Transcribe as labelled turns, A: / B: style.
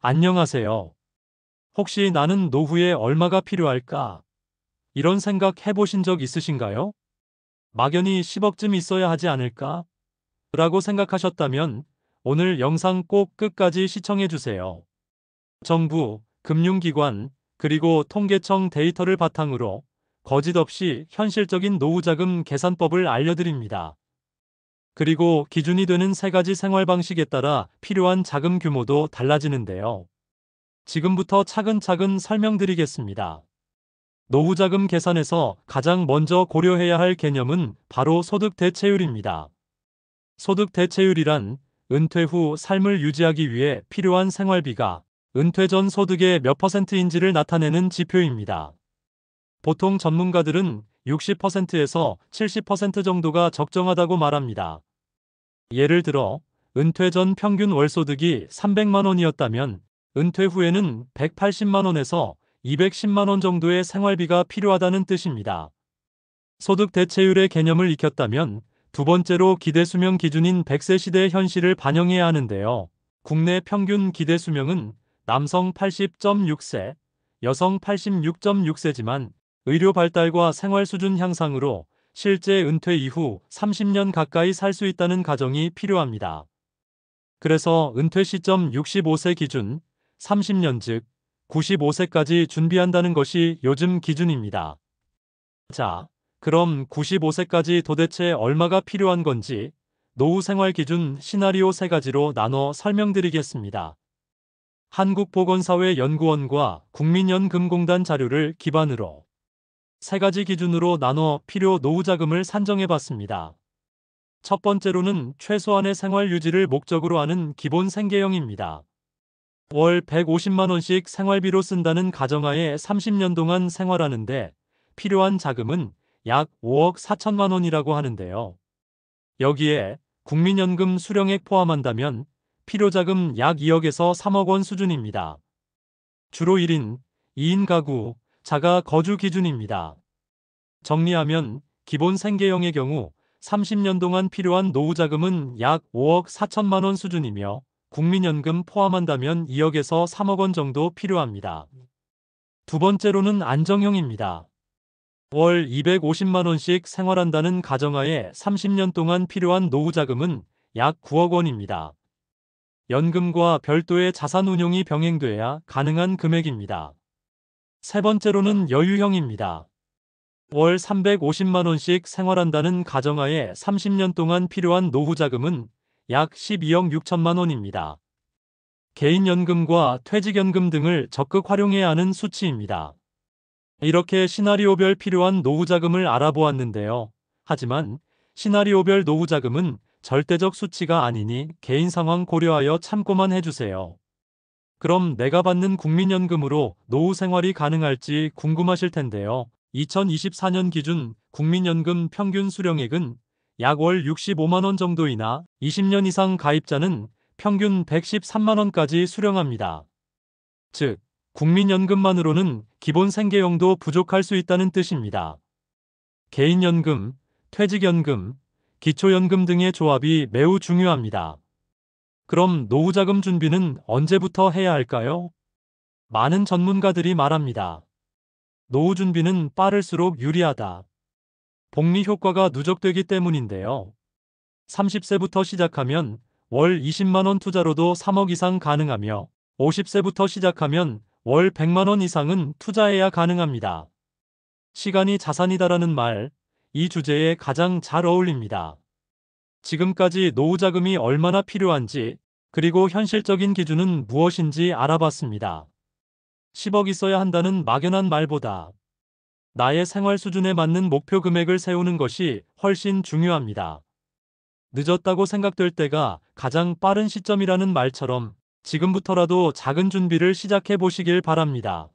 A: 안녕하세요. 혹시 나는 노후에 얼마가 필요할까? 이런 생각 해보신 적 있으신가요? 막연히 10억쯤 있어야 하지 않을까? 라고 생각하셨다면 오늘 영상 꼭 끝까지 시청해주세요. 정부, 금융기관, 그리고 통계청 데이터를 바탕으로 거짓 없이 현실적인 노후자금 계산법을 알려드립니다. 그리고 기준이 되는 세 가지 생활 방식에 따라 필요한 자금 규모도 달라지는데요. 지금부터 차근차근 설명드리겠습니다. 노후자금 계산에서 가장 먼저 고려해야 할 개념은 바로 소득 대체율입니다. 소득 대체율이란 은퇴 후 삶을 유지하기 위해 필요한 생활비가 은퇴 전 소득의 몇 %인지를 나타내는 지표입니다. 보통 전문가들은 60%에서 70% 정도가 적정하다고 말합니다. 예를 들어 은퇴 전 평균 월소득이 300만 원이었다면 은퇴 후에는 180만 원에서 210만 원 정도의 생활비가 필요하다는 뜻입니다. 소득 대체율의 개념을 익혔다면 두 번째로 기대 수명 기준인 100세 시대의 현실을 반영해야 하는데요. 국내 평균 기대 수명은 남성 80.6세, 여성 86.6세지만 의료 발달과 생활 수준 향상으로 실제 은퇴 이후 30년 가까이 살 수 있다는 가정이 필요합니다. 그래서 은퇴 시점 65세 기준 30년 즉 95세까지 준비한다는 것이 요즘 기준입니다. 자, 그럼 95세까지 도대체 얼마가 필요한 건지 노후 생활 기준 시나리오 세 가지로 나눠 설명드리겠습니다. 한국보건사회연구원과 국민연금공단 자료를 기반으로 세 가지 기준으로 나눠 필요 노후자금을 산정해봤습니다. 첫 번째로는 최소한의 생활 유지를 목적으로 하는 기본 생계형입니다. 월 150만 원씩 생활비로 쓴다는 가정하에 30년 동안 생활하는데 필요한 자금은 약 5억 4천만 원이라고 하는데요. 여기에 국민연금 수령액 포함한다면 필요자금 약 2억에서 3억 원 수준입니다. 주로 1인, 2인 가구, 자가 거주 기준입니다. 정리하면 기본 생계형의 경우 30년 동안 필요한 노후자금은 약 5억 4천만 원 수준이며 국민연금 포함한다면 2억에서 3억 원 정도 필요합니다. 두 번째로는 안정형입니다. 월 250만 원씩 생활한다는 가정하에 30년 동안 필요한 노후자금은 약 9억 원입니다. 연금과 별도의 자산 운용이 병행돼야 가능한 금액입니다. 세 번째로는 여유형입니다. 월 350만 원씩 생활한다는 가정하에 30년 동안 필요한 노후자금은 약 12억 6천만 원입니다. 개인연금과 퇴직연금 등을 적극 활용해야 하는 수치입니다. 이렇게 시나리오별 필요한 노후자금을 알아보았는데요. 하지만 시나리오별 노후자금은 절대적 수치가 아니니 개인 상황 고려하여 참고만 해주세요. 그럼 내가 받는 국민연금으로 노후 생활이 가능할지 궁금하실 텐데요. 2024년 기준 국민연금 평균 수령액은 약 월 65만 원 정도이나 20년 이상 가입자는 평균 113만 원까지 수령합니다. 즉, 국민연금만으로는 기본 생계형도 부족할 수 있다는 뜻입니다. 개인연금, 퇴직연금, 기초연금 등의 조합이 매우 중요합니다. 그럼 노후자금 준비는 언제부터 해야 할까요? 많은 전문가들이 말합니다. 노후 준비는 빠를수록 유리하다. 복리 효과가 누적되기 때문인데요. 30세부터 시작하면 월 20만 원 투자로도 3억 이상 가능하며 50세부터 시작하면 월 100만 원 이상은 투자해야 가능합니다. 시간이 자산이다라는 말, 이 주제에 가장 잘 어울립니다. 지금까지 노후자금이 얼마나 필요한지, 그리고 현실적인 기준은 무엇인지 알아봤습니다. 10억 있어야 한다는 막연한 말보다 나의 생활 수준에 맞는 목표 금액을 세우는 것이 훨씬 중요합니다. 늦었다고 생각될 때가 가장 빠른 시점이라는 말처럼 지금부터라도 작은 준비를 시작해 보시길 바랍니다.